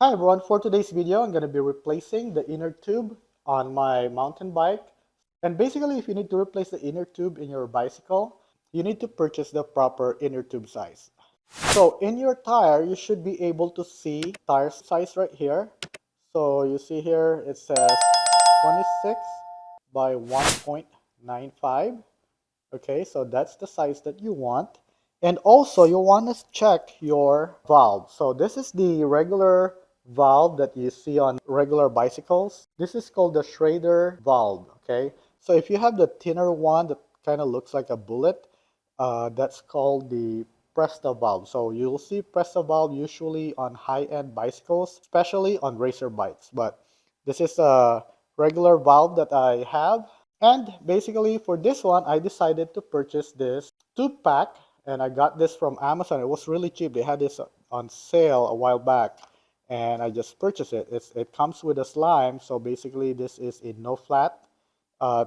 Hi everyone, for today's video I'm going to be replacing the inner tube on my mountain bike. And basically if you need to replace the inner tube in your bicycle, you need to purchase the proper inner tube size. So in your tire, you should be able to see tire size right here. So you see here it says 26 by 1.95. Okay, so that's the size that you want. And also you want to check your valve. So this is the regular valve that you see on regular bicycles. This is called the Schrader valve. Okay, so if you have the thinner one that kind of looks like a bullet, that's called the Presta valve. So you'll see Presta valve usually on high-end bicycles, especially on racer bikes. But this is a regular valve that I have. And basically for this one, I decided to purchase this tube pack, and I got this from Amazon. It was really cheap. They had this on sale a while back, and I just purchased it. It comes with a slime, so basically this is a no flat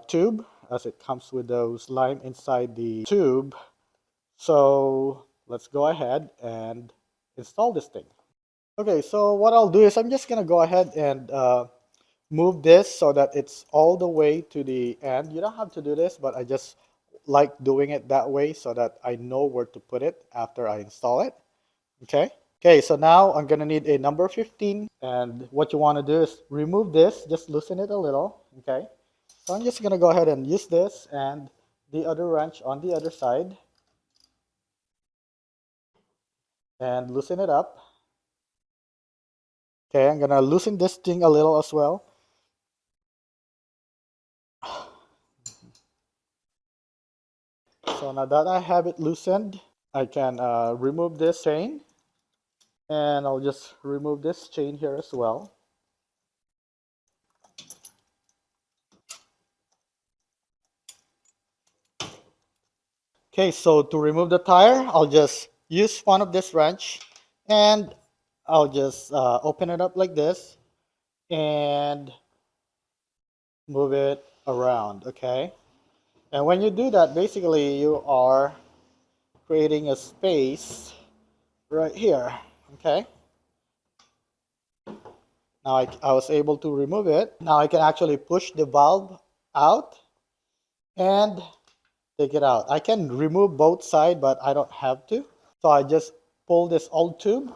tube, as it comes with those lime inside the tube. So let's go ahead and install this thing. Okay, so what I'll do is I'm just gonna go ahead and move this so that it's all the way to the end. You don't have to do this, but I just like doing it that way so that I know where to put it after I install it. Okay. Okay, so now I'm gonna need a number 15, and what you want to do is remove this, just loosen it a little. Okay, so I'm just gonna go ahead and use this and the other wrench on the other side and loosen it up. Okay, I'm gonna loosen this thing a little as well. So now that I have it loosened, I can remove this chain, and I'll just remove this chain here as well. Okay, so to remove the tire, I'll just use one of this wrench, and I'll just open it up like this and move it around. Okay, and when you do that, basically you are creating a space right here. Okay, now I was able to remove it. Now I can actually push the valve out and take it out. I can remove both sides, but I don't have to. So I just pull this old tube.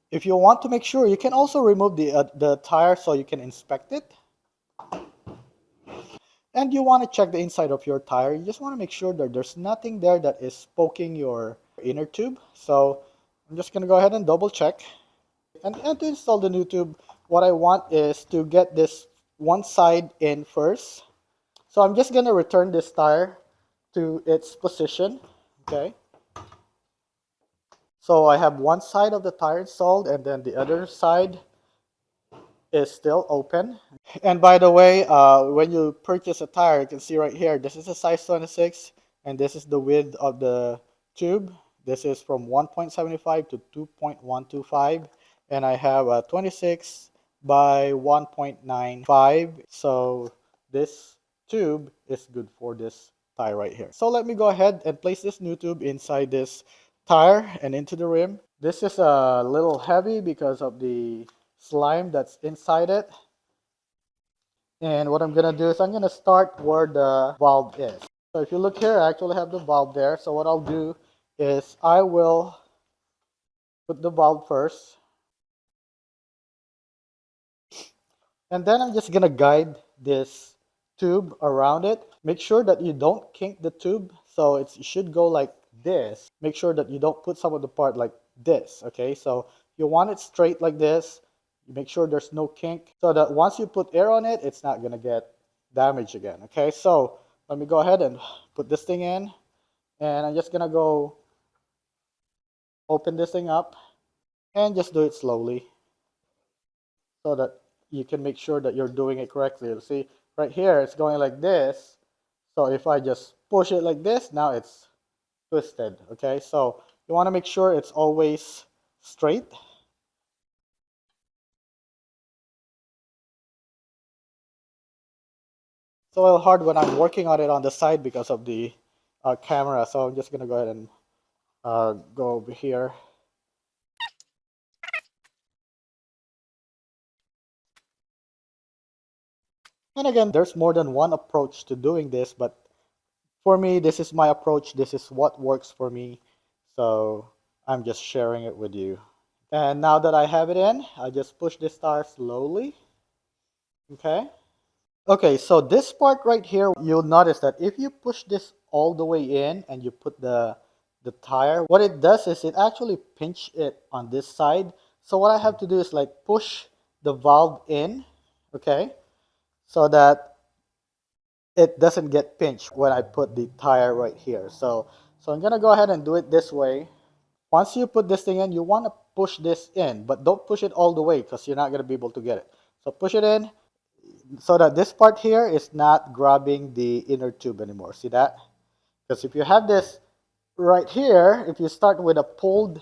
If you want to make sure, you can also remove the tire so you can inspect it. And you want to check the inside of your tire. You just want to make sure that there's nothing there that is poking your inner tube. So I'm just going to go ahead and double check. And to install the new tube, what I want is to get this one side in first. So I'm just going to return this tire to its position. Okay. So I have one side of the tire installed, and then the other side is still open. And by the way, when you purchase a tire, you can see right here, this is a size 26, and this is the width of the tube. This is from 1.75 to 2.125, and I have a 26 by 1.95. So this tube is good for this tire right here. So let me go ahead and place this new tube inside this tire and into the rim. This is a little heavy because of the slime that's inside it. And what I'm gonna do is I'm gonna start where the valve is. So if you look here, I actually have the valve there. So what I'll do is I will put the valve first. And then I'm just gonna guide this tube around it. Make sure that you don't kink the tube. So it should go like this. Make sure that you don't put some of the part like this, okay? So you want it straight like this. You make sure there's no kink so that once you put air on it, it's not gonna get damaged again, okay? So let me go ahead and put this thing in, and I'm just gonna go open this thing up and just do it slowly so that you can make sure that you're doing it correctly. You see, right here, it's going like this. So if I just push it like this, now it's twisted, okay? So you want to make sure it's always straight. It's a little hard when I'm working on it on the side because of the camera. So I'm just going to go ahead and go over here. And again, there's more than one approach to doing this, but for me, this is my approach. This is what works for me. So I'm just sharing it with you. And now that I have it in, I just push this tire slowly. Okay. Okay, so this part right here, you'll notice that if you push this all the way in and you put the tire, what it does is it actually pinch it on this side. So what I have to do is like push the valve in, okay, so that it doesn't get pinched when I put the tire right here. So I'm gonna go ahead and do it this way. Once you put this thing in, you want to push this in, but don't push it all the way because you're not gonna be able to get it. So push it in so that this part here is not grabbing the inner tube anymore. See that? Because if you have this right here, if you start with a pulled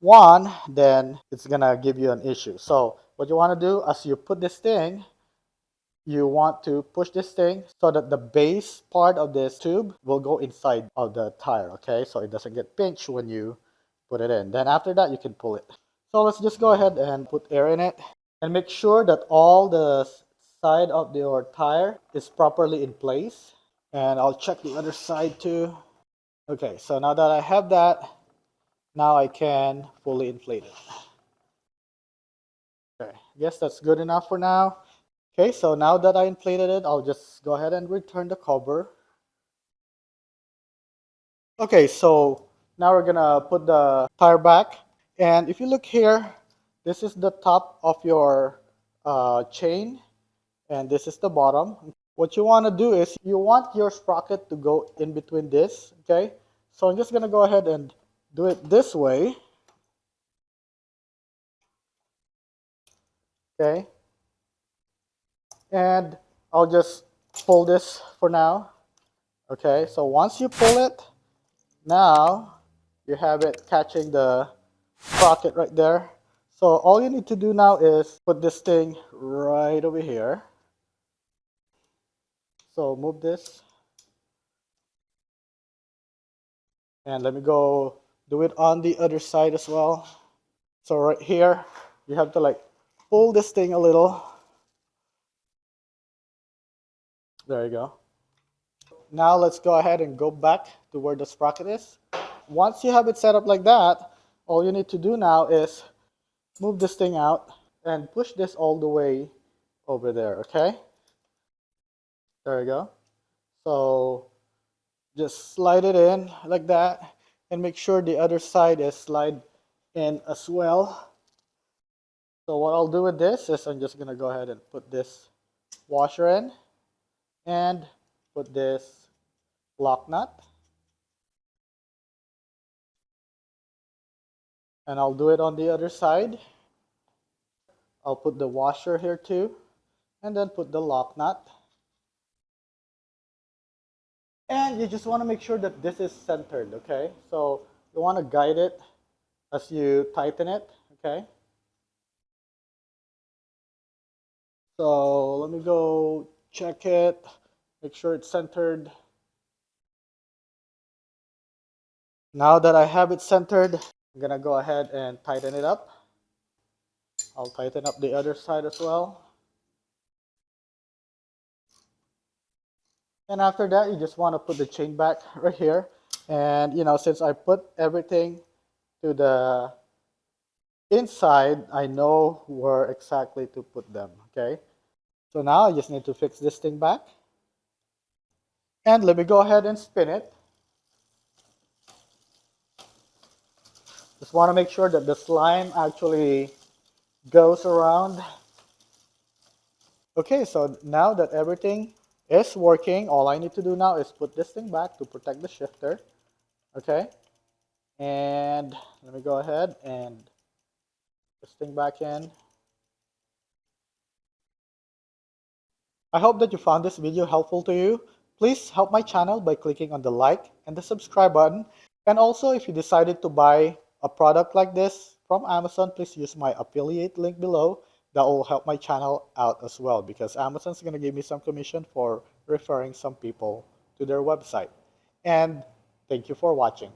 one, then it's gonna give you an issue. So what you want to do as you put this thing, you want to push this thing so that the base part of this tube will go inside of the tire, okay? So it doesn't get pinched when you put it in. Then after that, you can pull it. So let's just go ahead and put air in it and make sure that all the side of your tire is properly in place. And I'll check the other side too. Okay, so now that I have that, now I can fully inflate it. Okay, I guess that's good enough for now. Okay, so now that I inflated it, I'll just go ahead and return the cover. Okay, so now we're gonna put the tire back. And if you look here, this is the top of your chain, and this is the bottom. What you want to do is you want your sprocket to go in between this, okay? So I'm just gonna go ahead and do it this way, okay? And I'll just pull this for now. Okay, so once you pull it, now you have it catching the sprocket right there. So all you need to do now is put this thing right over here. So move this. And let me go do it on the other side as well. So right here, you have to like pull this thing a little. There you go. Now let's go ahead and go back to where the sprocket is. Once you have it set up like that, all you need to do now is move this thing out and push this all the way over there, okay? There you go. So just slide it in like that and make sure the other side is slide in as well. So what I'll do with this is I'm just gonna go ahead and put this washer in and put this lock nut. And I'll do it on the other side. I'll put the washer here too, and then put the lock nut. And you just want to make sure that this is centered, okay? So you want to guide it as you tighten it, okay? So let me go check it, make sure it's centered. Now that I have it centered, I'm gonna go ahead and tighten it up. I'll tighten up the other side as well. And after that, you just want to put the chain back right here. And since I put everything to the inside, I know where exactly to put them, okay? So now I just need to fix this thing back. And let me go ahead and spin it. Just want to make sure that the slime actually goes around. Okay, so now that everything is working, all I need to do now is put this thing back to protect the shifter. Okay, and let me go ahead and put this thing back in. I hope that you found this video helpful to you. Please help my channel by clicking on the like and the subscribe button. And also, if you decided to buy a product like this from Amazon, please use my affiliate link below. That will help my channel out as well, because Amazon's going to give me some commission for referring some people to their website. And thank you for watching.